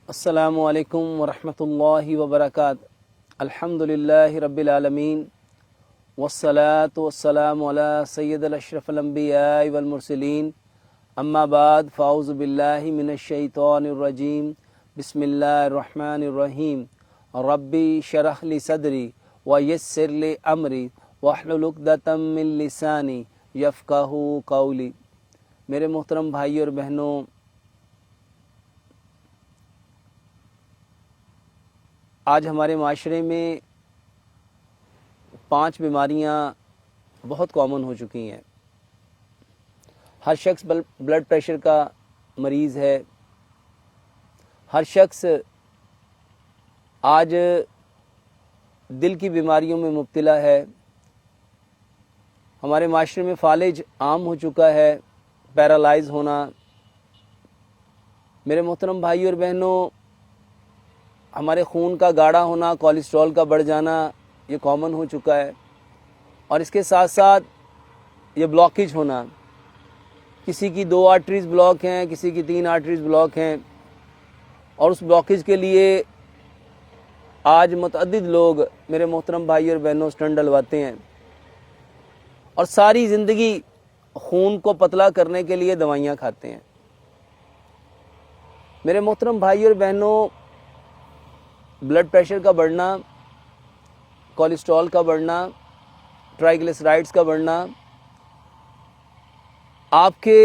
السلام علیکم ورحمۃ اللہ وبرکاتہ۔ الحمدللہ رب العالمین والصلاة والسلام علی سید الاشرف الانبیاء والمرسلین، اما بعد فاعوذ باللہ من الشیطان الرجیم، بسم اللہ الرحمن الرحیم۔ ربی شرح لی صدری ویسر لی امری واحلل عقدۃ من لسانی یفقہوا قولی۔ میرے محترم بھائی اور بہنوں، آج ہمارے معاشرے میں 5 بیماریاں بہت کامن ہو چکی ہیں۔ ہر شخص بلڈ پریشر کا مریض ہے، ہر شخص آج دل کی بیماریوں میں مبتلا ہے۔ ہمارے معاشرے میں فالج عام ہو چکا ہے، پیرالائز ہونا۔ میرے محترم بھائی اور بہنوں، ہمارے خون کا گاڑھا ہونا، کولیسٹرول کا بڑھ جانا، یہ کامن ہو چکا ہے۔ اور اس کے ساتھ ساتھ یہ بلاکیج ہونا، کسی کی 2 آرٹریز بلاک ہیں، کسی کی 3 آرٹریز بلاک ہیں، اور اس بلاکیج کے لیے آج متعدد لوگ، میرے محترم بھائی اور بہنوں، اسٹنٹ ڈلواتے ہیں اور ساری زندگی خون کو پتلا کرنے کے لیے دوائیاں کھاتے ہیں۔ میرے محترم بھائی اور بہنوں، بلڈ پریشر کا بڑھنا، کولیسٹرول کا بڑھنا، ٹرائیگلیسرائڈز کا بڑھنا، آپ کے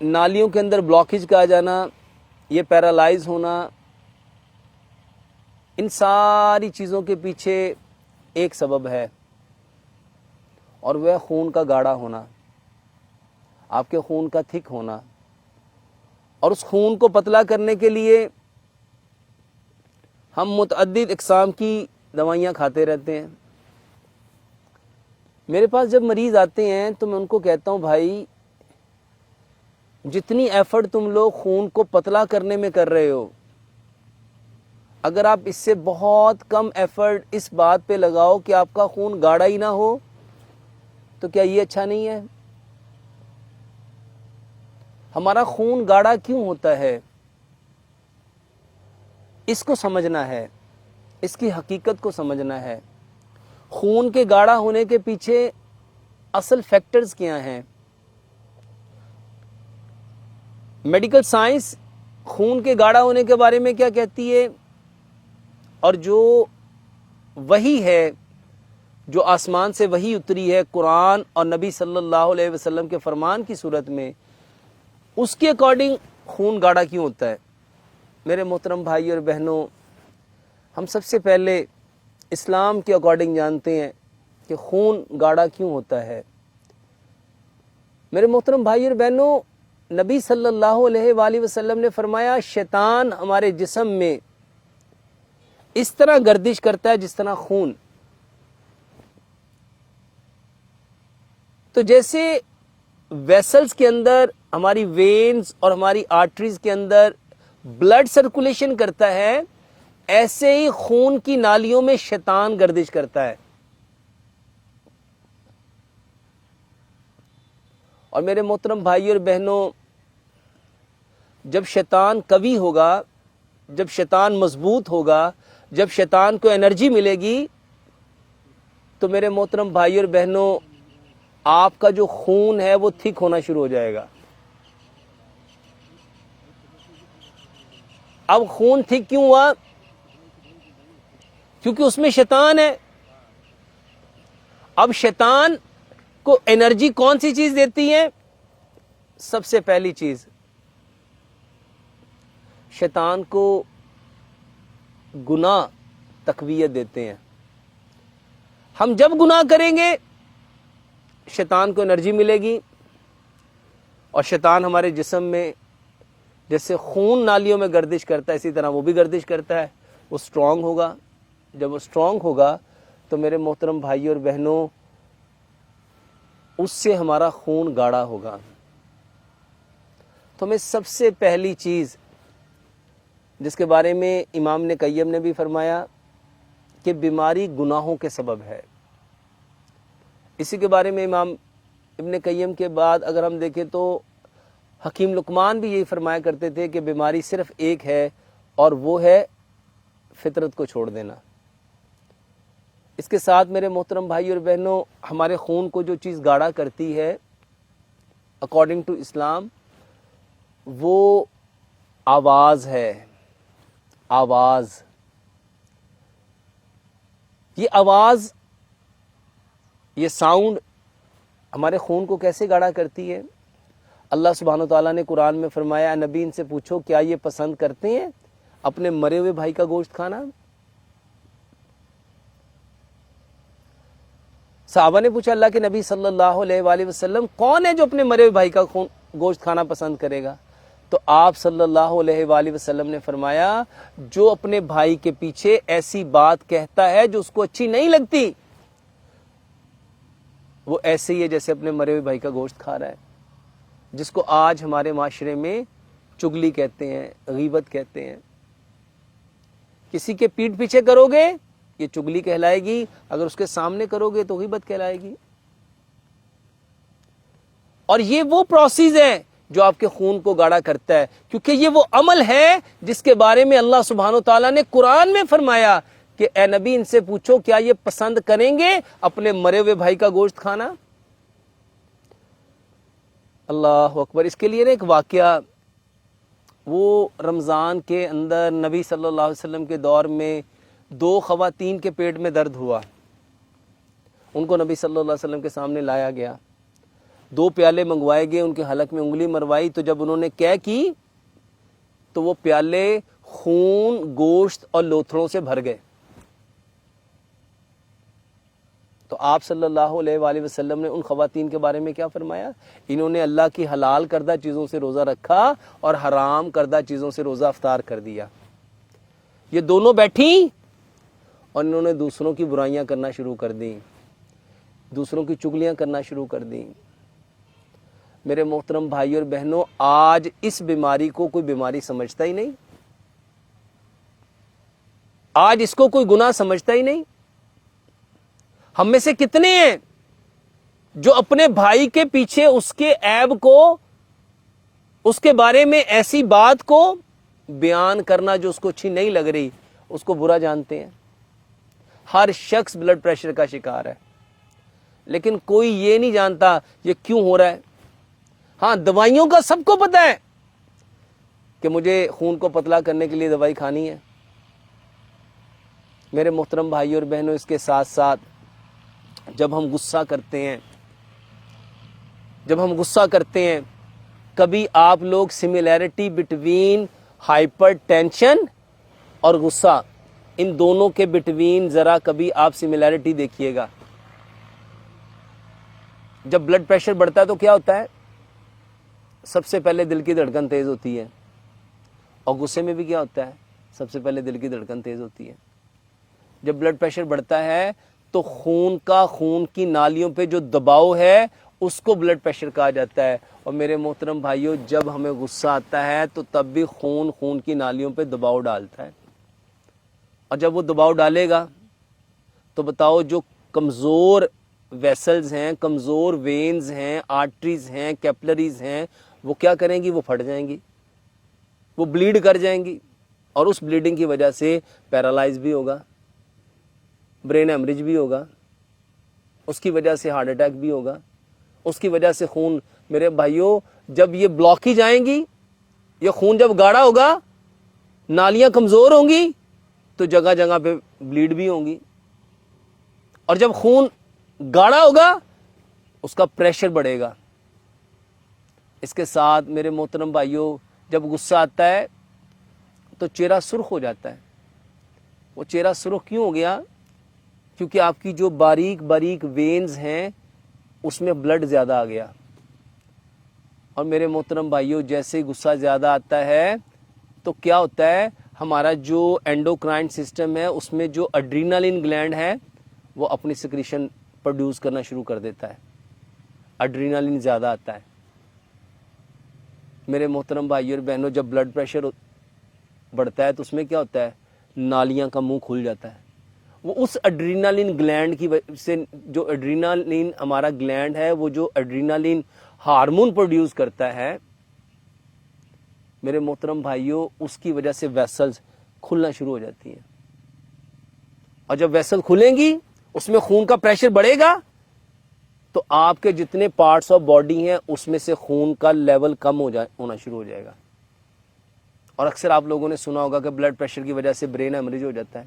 نالیوں کے اندر بلاکیج کا آ جانا، یہ پیرالائز ہونا، ان ساری چیزوں کے پیچھے ایک سبب ہے، اور وہ خون کا گاڑھا ہونا، آپ کے خون کا تھک ہونا۔ اور اس خون کو پتلا کرنے کے لیے ہم متعدد اقسام کی دوائیاں کھاتے رہتے ہیں۔ میرے پاس جب مریض آتے ہیں تو میں ان کو کہتا ہوں، بھائی جتنی ایفرٹ تم لوگ خون کو پتلا کرنے میں کر رہے ہو، اگر آپ اس سے بہت کم ایفرٹ اس بات پہ لگاؤ کہ آپ کا خون گاڑھا ہی نہ ہو، تو کیا یہ اچھا نہیں ہے؟ ہمارا خون گاڑھا کیوں ہوتا ہے، اس کو سمجھنا ہے، اس کی حقیقت کو سمجھنا ہے۔ خون کے گاڑھا ہونے کے پیچھے اصل فیکٹرز کیا ہیں؟ میڈیکل سائنس خون کے گاڑھا ہونے کے بارے میں کیا کہتی ہے، اور جو وحی ہے، جو آسمان سے وحی اتری ہے قرآن اور نبی صلی اللہ علیہ وسلم کے فرمان کی صورت میں، اس کے اکارڈنگ خون گاڑھا کیوں ہوتا ہے؟ میرے محترم بھائی اور بہنوں، ہم سب سے پہلے اسلام کے اکارڈنگ جانتے ہیں کہ خون گاڑھا کیوں ہوتا ہے۔ میرے محترم بھائی اور بہنوں، نبی صلی اللہ علیہ وآلہ وسلم نے فرمایا، شیطان ہمارے جسم میں اس طرح گردش کرتا ہے جس طرح خون۔ تو جیسے ویسلز کے اندر، ہماری وینز اور ہماری آرٹریز کے اندر بلڈ سرکولیشن کرتا ہے، ایسے ہی خون کی نالیوں میں شیطان گردش کرتا ہے۔ اور میرے محترم بھائی اور بہنوں، جب شیطان قوی ہوگا، جب شیطان مضبوط ہوگا، جب شیطان کو انرجی ملے گی، تو میرے محترم بھائی اور بہنوں، آپ کا جو خون ہے وہ تھک ہونا شروع ہو جائے گا۔ اب خون تھک کیوں ہوا؟ کیونکہ اس میں شیطان ہے۔ اب شیطان کو انرجی کون سی چیز دیتی ہے؟ سب سے پہلی چیز، شیطان کو گناہ تقویت دیتے ہیں۔ ہم جب گناہ کریں گے، شیطان کو انرجی ملے گی، اور شیطان ہمارے جسم میں جیسے خون نالیوں میں گردش کرتا ہے، اسی طرح وہ بھی گردش کرتا ہے۔ وہ سٹرونگ ہوگا۔ جب وہ سٹرونگ ہوگا تو میرے محترم بھائی اور بہنوں، اس سے ہمارا خون گاڑھا ہوگا۔ تو ہمیں سب سے پہلی چیز، جس کے بارے میں امام نے قیم نے بھی فرمایا کہ بیماری گناہوں کے سبب ہے، اسی کے بارے میں امام ابن قیم کے بعد اگر ہم دیکھیں تو حکیم لقمان بھی یہی فرمایا کرتے تھے کہ بیماری صرف ایک ہے، اور وہ ہے فطرت کو چھوڑ دینا۔ اس کے ساتھ میرے محترم بھائی اور بہنوں، ہمارے خون کو جو چیز گاڑھا کرتی ہے اکارڈنگ ٹو اسلام، وہ آواز ہے۔ آواز، یہ آواز، یہ ساؤنڈ ہمارے خون کو کیسے گاڑھا کرتی ہے؟ اللہ سبحانہ وتعالیٰ نے قرآن میں فرمایا، نبی ان سے پوچھو کیا یہ پسند کرتے ہیں اپنے مرے ہوئے بھائی کا گوشت کھانا؟ صحابہ نے پوچھا، اللہ کے نبی صلی اللہ علیہ وآلہ وسلم، کون ہے جو اپنے مرے ہوئے بھائی کا گوشت کھانا پسند کرے گا؟ تو آپ صلی اللہ علیہ وآلہ وسلم نے فرمایا، جو اپنے بھائی کے پیچھے ایسی بات کہتا ہے جو اس کو اچھی نہیں لگتی، وہ ایسے ہی ہے جیسے اپنے مرے ہوئے بھائی کا گوشت کھا رہا ہے، جس کو آج ہمارے معاشرے میں چگلی کہتے ہیں، غیبت کہتے ہیں۔ کسی کے پیٹھ پیچھے کرو گے یہ چگلی کہلائے گی، اگر اس کے سامنے کرو گے تو غیبت کہلائے گی۔ اور یہ وہ پروسیس ہے جو آپ کے خون کو گاڑھا کرتا ہے، کیونکہ یہ وہ عمل ہے جس کے بارے میں اللہ سبحانہ وتعالیٰ نے قرآن میں فرمایا کہ اے نبی ان سے پوچھو کیا یہ پسند کریں گے اپنے مرے ہوئے بھائی کا گوشت کھانا؟ اللہ اکبر۔ اس کے لیے ایک واقعہ، وہ رمضان کے اندر نبی صلی اللہ علیہ وسلم کے دور میں 2 خواتین کے پیٹ میں درد ہوا، ان کو نبی صلی اللہ علیہ وسلم کے سامنے لایا گیا، 2 پیالے منگوائے گئے، ان کے حلق میں انگلی مروائی، تو جب انہوں نے کیا کی تو وہ پیالے خون، گوشت اور لوتھڑوں سے بھر گئے۔ تو آپ صلی اللہ علیہ وآلہ وسلم نے ان خواتین کے بارے میں کیا فرمایا؟ انہوں نے اللہ کی حلال کردہ چیزوں سے روزہ رکھا اور حرام کردہ چیزوں سے روزہ افطار کر دیا۔ یہ دونوں بیٹھی اور انہوں نے دوسروں کی برائیاں کرنا شروع کر دیں، دوسروں کی چگلیاں کرنا شروع کر دیں۔ میرے محترم بھائی اور بہنوں، آج اس بیماری کو کوئی بیماری سمجھتا ہی نہیں، آج اس کو کوئی گناہ سمجھتا ہی نہیں۔ ہم میں سے کتنے ہیں جو اپنے بھائی کے پیچھے اس کے عیب کو، اس کے بارے میں ایسی بات کو بیان کرنا جو اس کو اچھی نہیں لگ رہی، اس کو برا جانتے ہیں؟ ہر شخص بلڈ پریشر کا شکار ہے، لیکن کوئی یہ نہیں جانتا یہ کیوں ہو رہا ہے۔ ہاں، دوائیوں کا سب کو پتہ ہے کہ مجھے خون کو پتلا کرنے کے لیے دوائی کھانی ہے۔ میرے محترم بھائی اور بہنوں، اس کے ساتھ ساتھ جب ہم غصہ کرتے ہیں، کبھی آپ لوگ سملیرٹی بٹوین ہائپر ٹینشن اور غصہ، ان دونوں کے بٹوین ذرا کبھی آپ سملیرٹی دیکھیے گا۔ جب بلڈ پریشر بڑھتا ہے تو کیا ہوتا ہے؟ سب سے پہلے دل کی دھڑکن تیز ہوتی ہے، اور غصے میں بھی کیا ہوتا ہے؟ سب سے پہلے دل کی دھڑکن تیز ہوتی ہے۔ جب بلڈ پریشر بڑھتا ہے تو خون کی نالیوں پہ جو دباؤ ہے اس کو بلڈ پریشر کہا جاتا ہے۔ اور میرے محترم بھائیوں، جب ہمیں غصہ آتا ہے تو تب بھی خون کی نالیوں پہ دباؤ ڈالتا ہے، اور جب وہ دباؤ ڈالے گا تو بتاؤ، جو کمزور ویسلز ہیں، کمزور وینز ہیں، آرٹریز ہیں، کیپلریز ہیں، وہ کیا کریں گی؟ وہ پھٹ جائیں گی، وہ بلیڈ کر جائیں گی، اور اس بلیڈنگ کی وجہ سے پیرالائز بھی ہوگا، برین ہیمریج بھی ہوگا، اس کی وجہ سے ہارٹ اٹیک بھی ہوگا، اس کی وجہ سے خون، میرے بھائیوں، جب یہ بلاک ہی جائیں گی، یہ خون جب گاڑھا ہوگا، نالیاں کمزور ہوں گی تو جگہ جگہ پہ بلیڈ بھی ہوں گی، اور جب خون گاڑھا ہوگا اس کا پریشر بڑھے گا۔ اس کے ساتھ میرے محترم بھائیوں، جب غصہ آتا ہے تو چہرہ سرخ ہو جاتا ہے۔ وہ چہرہ سرخ کیوں ہو گیا؟ کیونکہ آپ کی جو باریک باریک وینز ہیں اس میں بلڈ زیادہ آ گیا۔ اور میرے محترم بھائیوں، جیسے غصہ زیادہ آتا ہے تو کیا ہوتا ہے؟ ہمارا جو اینڈوکرائن سسٹم ہے اس میں جو ایڈرینالین گلینڈ ہے وہ اپنی سیکریشن پروڈیوس کرنا شروع کر دیتا ہے، ایڈرینالین زیادہ آتا ہے۔ میرے محترم بھائیوں اور بہنوں، جب بلڈ پریشر بڑھتا ہے تو اس میں کیا ہوتا ہے؟ نالیاں کا منہ کھل جاتا ہے۔ وہ اس ایڈرینالین گلینڈ کی وجہ سے، جو ایڈرینالین ہمارا گلینڈ ہے، وہ جو ایڈرینالین ہارمون پروڈیوس کرتا ہے، میرے محترم بھائیوں اس کی وجہ سے ویسلز کھلنا شروع ہو جاتی ہیں، اور جب ویسل کھلیں گی اس میں خون کا پریشر بڑھے گا تو آپ کے جتنے پارٹس آف باڈی ہیں اس میں سے خون کا لیول کم ہونا شروع ہو جائے گا. اور اکثر آپ لوگوں نے سنا ہوگا کہ بلڈ پریشر کی وجہ سے برین ہیمریج ہو جاتا ہے،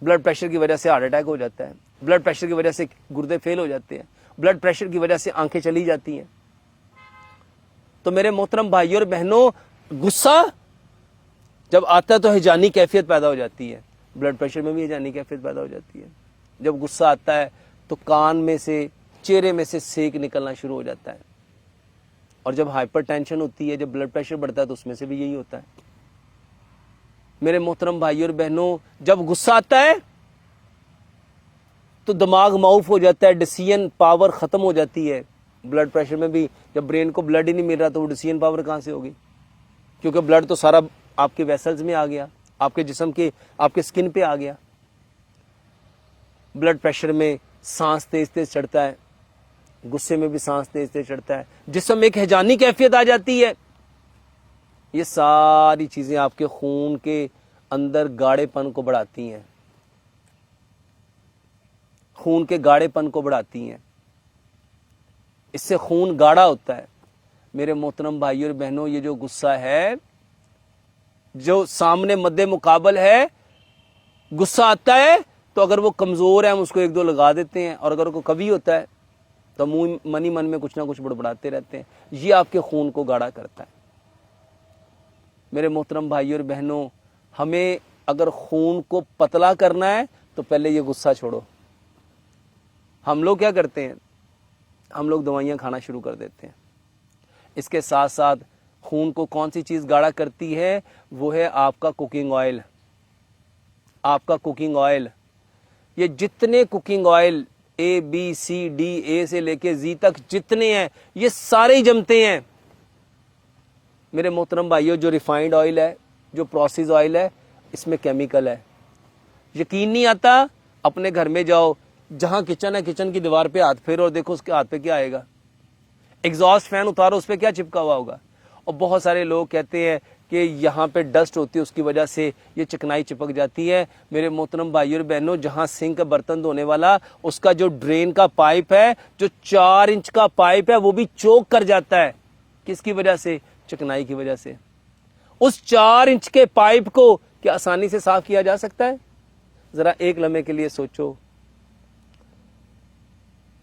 بلڈ پریشر کی وجہ سے ہارٹ اٹیک ہو جاتا ہے، بلڈ پریشر کی وجہ سے گردے فیل ہو جاتے ہیں، بلڈ پریشر کی وجہ سے آنکھیں چلی جاتی ہیں. تو میرے محترم بھائیوں اور بہنوں، غصہ جب آتا ہے تو ہیجانی کیفیت پیدا ہو جاتی ہے، بلڈ پریشر میں بھی ہیجانی کیفیت پیدا ہو جاتی ہے. جب غصہ آتا ہے تو کان میں سے، چہرے میں سے سینک نکلنا شروع ہو جاتا ہے. اور جب ہائپر ٹینشن ہوتی ہے، جب بلڈ پریشر بڑھتا ہے تو اس میں سے بھی یہی ہوتا ہے. میرے محترم بھائیوں اور بہنوں، جب غصہ آتا ہے تو دماغ معاف ہو جاتا ہے، ڈیسیژن پاور ختم ہو جاتی ہے. بلڈ پریشر میں بھی جب برین کو بلڈ ہی نہیں مل رہا تو وہ ڈیسیژن پاور کہاں سے ہوگی؟ کیونکہ بلڈ تو سارا آپ کے ویسلز میں آ گیا، آپ کے جسم کے، آپ کے سکن پہ آ گیا. بلڈ پریشر میں سانس تیز تیز چڑھتا ہے، غصے میں بھی سانس تیز تیز چڑھتا ہے، جسم میں ایک ہیجانی کیفیت آ جاتی ہے. یہ ساری چیزیں آپ کے خون کے اندر گاڑے پن کو بڑھاتی ہیں، خون کے گاڑے پن کو بڑھاتی ہیں. اس سے خون گاڑا ہوتا ہے. میرے محترم بھائیوں اور بہنوں، یہ جو غصہ ہے، جو سامنے مد مقابل ہے، غصہ آتا ہے تو اگر وہ کمزور ہے ہم اس کو ایک دو لگا دیتے ہیں، اور اگر وہ کبھی ہوتا ہے تو من ہی من میں کچھ نہ کچھ بڑبڑاتے رہتے ہیں. یہ آپ کے خون کو گاڑا کرتا ہے. میرے محترم بھائیوں اور بہنوں، ہمیں اگر خون کو پتلا کرنا ہے تو پہلے یہ غصہ چھوڑو. ہم لوگ کیا کرتے ہیں؟ ہم لوگ دوائیاں کھانا شروع کر دیتے ہیں. اس کے ساتھ ساتھ خون کو کون سی چیز گاڑا کرتی ہے؟ وہ ہے آپ کا کوکنگ آئل. آپ کا کوکنگ آئل، یہ جتنے کوکنگ آئل اے بی سی ڈی، اے سے لے کے زی تک جتنے ہیں، یہ سارے ہی جمتے ہیں. میرے محترم بھائیوں، جو ریفائنڈ آئل ہے، جو پروسیس آئل ہے، اس میں کیمیکل ہے. یقین نہیں آتا؟ اپنے گھر میں جاؤ، جہاں کچن ہے کچن کی دیوار پہ ہاتھ پھیرو اور دیکھو اس کے ہاتھ پہ کیا آئے گا. ایگزاسٹ فین اتارو، اس پہ کیا چپکا ہوا ہوگا. اور بہت سارے لوگ کہتے ہیں کہ یہاں پہ ڈسٹ ہوتی ہے، اس کی وجہ سے یہ چکنائی چپک جاتی ہے. میرے محترم بھائیوں اور بہنوں، جہاں سنک برتن دھونے والا، اس کا جو ڈرین کا پائپ ہے، جو 4 انچ کا پائپ ہے، وہ بھی چوک کر جاتا ہے. کس کی وجہ سے؟ چکنائی کی وجہ سے. اس 4 انچ کے پائپ کو کیا آسانی سے صاف کیا جا سکتا ہے؟ ذرا ایک لمحے کے لیے سوچو.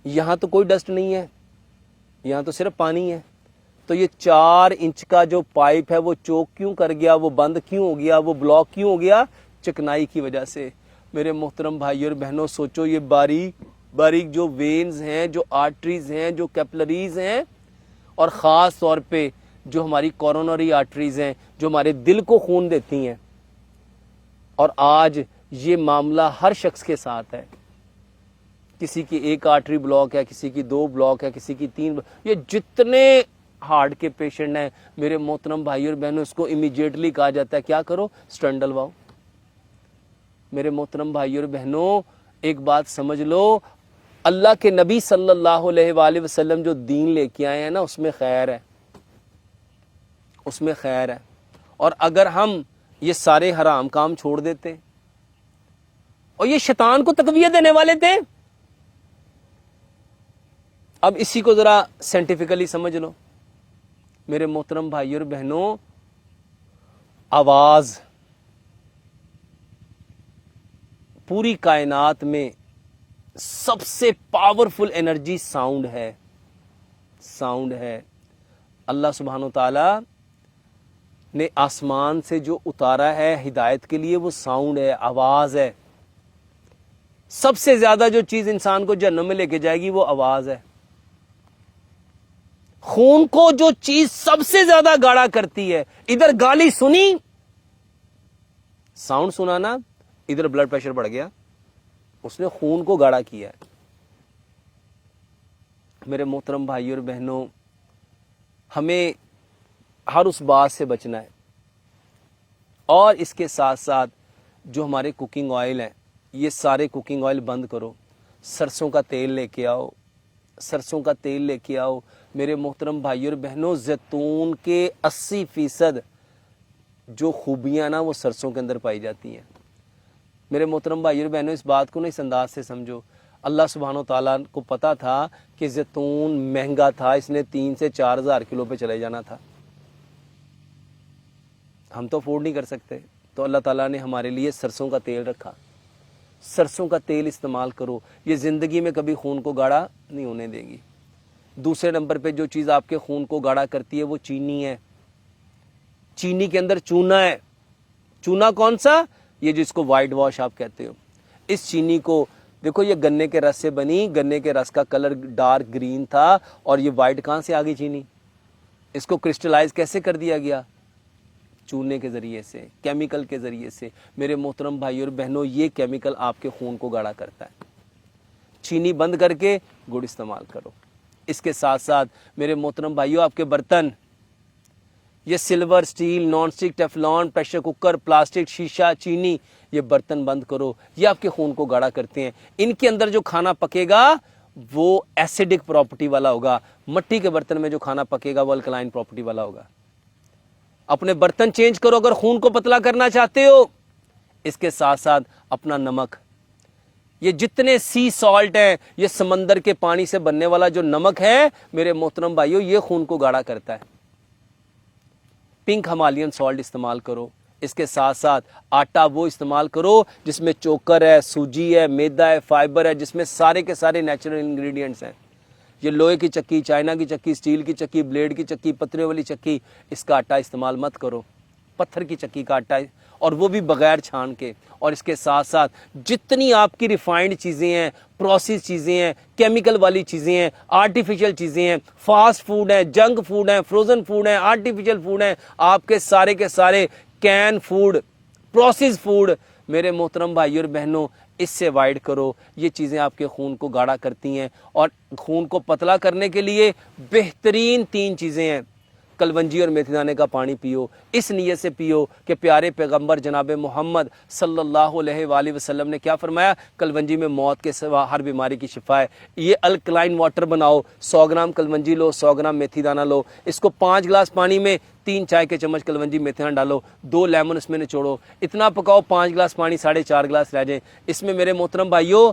یہاں تو کوئی ڈسٹ نہیں ہے، یہاں تو صرف پانی ہے. تو یہ 4 انچ کا جو پائپ ہے وہ چوک کیوں کر گیا؟ وہ بند کیوں ہو گیا؟ وہ بلاک کیوں ہو گیا؟ چکنائی کی وجہ سے. میرے محترم بھائیوں اور بہنوں، سوچو، یہ باریک باریک جو وینز ہیں، جو آرٹریز ہیں، جو کیپلریز ہیں، اور خاص طور پہ جو ہماری کورونری آرٹریز ہیں، جو ہمارے دل کو خون دیتی ہیں. اور آج یہ معاملہ ہر شخص کے ساتھ ہے. کسی کی 1 آرٹری بلاک ہے، کسی کی 2 بلاک ہے، کسی کی 3. یہ جتنے ہارٹ کے پیشنٹ ہیں میرے محترم بھائی اور بہنوں، اس کو امیڈیٹلی کہا جاتا ہے کیا کرو؟ سٹنٹ ڈلواؤ. میرے محترم بھائی اور بہنوں، ایک بات سمجھ لو، اللہ کے نبی صلی اللہ علیہ وآلہ وسلم جو دین لے کے آئے ہیں نا، اس میں خیر ہے، اس میں خیر ہے. اور اگر ہم یہ سارے حرام کام چھوڑ دیتے، اور یہ شیطان کو تقویت دینے والے تھے. اب اسی کو ذرا سائنٹیفکلی سمجھ لو میرے محترم بھائی اور بہنوں. آواز پوری کائنات میں سب سے پاورفل انرجی ساؤنڈ ہے. ساؤنڈ ہے. اللہ سبحانہ و تعالی نے آسمان سے جو اتارا ہے ہدایت کے لیے، وہ ساؤنڈ ہے، آواز ہے. سب سے زیادہ جو چیز انسان کو جہنم میں لے کے جائے گی وہ آواز ہے. خون کو جو چیز سب سے زیادہ گاڑا کرتی ہے، ادھر گالی سنی، ساؤنڈ سنا نا، ادھر بلڈ پریشر بڑھ گیا، اس نے خون کو گاڑا کیا ہے. میرے محترم بھائی اور بہنوں، ہمیں ہر اس بات سے بچنا ہے. اور اس کے ساتھ ساتھ جو ہمارے کوکنگ آئل ہیں، یہ سارے کوکنگ آئل بند کرو. سرسوں کا تیل لے کے آؤ، سرسوں کا تیل لے کے آؤ. میرے محترم بھائیوں اور بہنوں، زیتون کے 80% جو خوبیاں نا وہ سرسوں کے اندر پائی جاتی ہیں۔ میرے محترم بھائیوں اور بہنوں، اس بات کو نا اس انداز سے سمجھو، اللہ سبحانہ و تعالیٰ کو پتا تھا کہ زیتون مہنگا تھا، اس نے 3 سے 4 ہزار کلو پہ چلے جانا تھا، ہم تو افورڈ نہیں کر سکتے، تو اللہ تعالیٰ نے ہمارے لیے سرسوں کا تیل رکھا۔ سرسوں کا تیل استعمال کرو، یہ زندگی میں کبھی خون کو گاڑھا نہیں ہونے دے گی۔ دوسرے نمبر پہ جو چیز آپ کے خون کو گاڑھا کرتی ہے وہ چینی ہے۔ چینی کے اندر چونا ہے۔ چونا کون سا؟ یہ جس کو وائٹ واش آپ کہتے ہو۔ اس چینی کو دیکھو، یہ گنے کے رس سے بنی، گنے کے رس کا کلر ڈارک گرین تھا، اور یہ وائٹ کہاں سے آ گئی چینی؟ اس کو کرسٹلائز کیسے کر دیا گیا؟ چونے کے ذریعے سے، کیمیکل کے ذریعے سے۔ میرے محترم بھائیوں اور بہنوں، یہ کیمیکل آپ کے خون کو گاڑھا کرتا ہے۔ چینی بند کر کے گڑ استعمال کرو۔ اس کے ساتھ ساتھ میرے محترم بھائیوں، آپ کے برتن، یہ silver, steel, non stick, Teflon, pressure cooker, plastic, شیشہ، چینی، یہ برتن بند کرو، یہ آپ کے خون کو گاڑھا کرتے ہیں۔ ان کے اندر جو کھانا پکے گا وہ ایسیڈک پراپرٹی والا ہوگا۔ مٹی کے برتن میں جو کھانا پکے گا وہ الکلائن پراپرٹی والا ہوگا۔ اپنے برتن چینج کرو اگر خون کو پتلا کرنا چاہتے ہو۔ اس کے ساتھ ساتھ اپنا نمک، یہ جتنے سی سالٹ ہیں، یہ سمندر کے پانی سے بننے والا جو نمک ہے میرے محترم بھائیوں، یہ خون کو گاڑھا کرتا ہے۔ پنک ہمالین سالٹ استعمال کرو۔ اس کے ساتھ ساتھ آٹا وہ استعمال کرو جس میں چوکر ہے، سوجی ہے، میدا ہے، فائبر ہے، جس میں سارے کے سارے نیچرل انگریڈینٹس ہیں۔ یہ لوہے کی چکی، چائنا کی چکی، سٹیل کی چکی، بلیڈ کی چکی، پترے والی چکی، اس کا آٹا استعمال مت کرو۔ پتھر کی چکی کا آٹا، اور وہ بھی بغیر چھان کے۔ اور اس کے ساتھ ساتھ جتنی آپ کی ریفائنڈ چیزیں ہیں، پروسیس چیزیں ہیں، کیمیکل والی چیزیں ہیں، آرٹیفیشل چیزیں ہیں، فاسٹ فوڈ ہیں، جنک فوڈ ہیں، فروزن فوڈ ہیں، آرٹیفیشل فوڈ ہیں، آپ کے سارے کین فوڈ، پروسیس فوڈ، میرے محترم بھائیوں اور بہنوں، اس سے اوائڈ کرو۔ یہ چیزیں آپ کے خون کو گاڑھا کرتی ہیں، اور خون کو پتلا کرنے کے لیے بہترین 3 چیزیں ہیں۔ کلونجی اور میتھی دانے کا پانی پیو، اس نیت سے پیو کہ پیارے پیغمبر جناب محمد صلی اللہ علیہ وآلہ وسلم نے کیا فرمایا؟ کلونجی میں موت کے سوا ہر بیماری کی شفا ہے۔ یہ الکلائن واٹر بناؤ، 100 گرام کلونجی لو، 100 گرام میتھی دانہ لو، اس کو 5 گلاس پانی میں 3 چائے کے چمچ کلونجی میتھی دانہ ڈالو، 2 لیمن اس میں نچوڑو، اتنا پکاؤ 5 گلاس پانی 4.5 گلاس رہ جائیں۔ اس میں میرے محترم بھائیوں،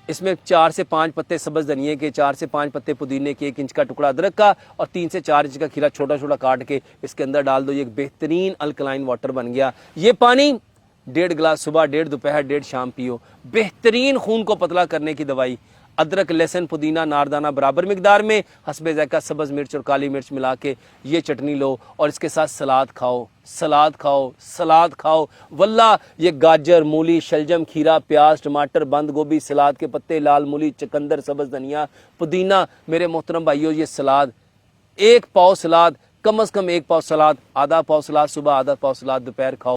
اس میں 4 سے 5 پتے سبز دھنیے کے، 4 سے 5 پتے پودینے کے، 1 انچ کا ٹکڑا ادرک کا، اور 3 سے 4 انچ کا کھیرا چھوٹا چھوٹا کاٹ کے اس کے اندر ڈال دو۔ یہ ایک بہترین الکلائن واٹر بن گیا۔ یہ پانی 1.5 گلاس صبح، 1.5 دوپہر، 1.5 شام پیو۔ بہترین خون کو پتلا کرنے کی دوائی۔ ادرک، لہسن، پودینہ، ناردانہ برابر مقدار میں، حسب ذائقہ سبز مرچ اور کالی مرچ ملا کے یہ چٹنی لو، اور اس کے ساتھ سلاد کھاؤ، سلاد کھاؤ، سلاد کھاؤ۔ واللہ یہ گاجر، مولی، شلجم، کھیرا، پیاز، ٹماٹر، بند گوبھی، سلاد کے پتے، لال مولی، چقندر، سبز دھنیا، پودینہ، میرے محترم بھائیوں، یہ سلاد، 1 پاؤ سلاد، کم از کم 1 پاؤ سلاد، آدھا پاؤ سلاد صبح، آدھا پاؤ سلاد دوپہر کھاؤ۔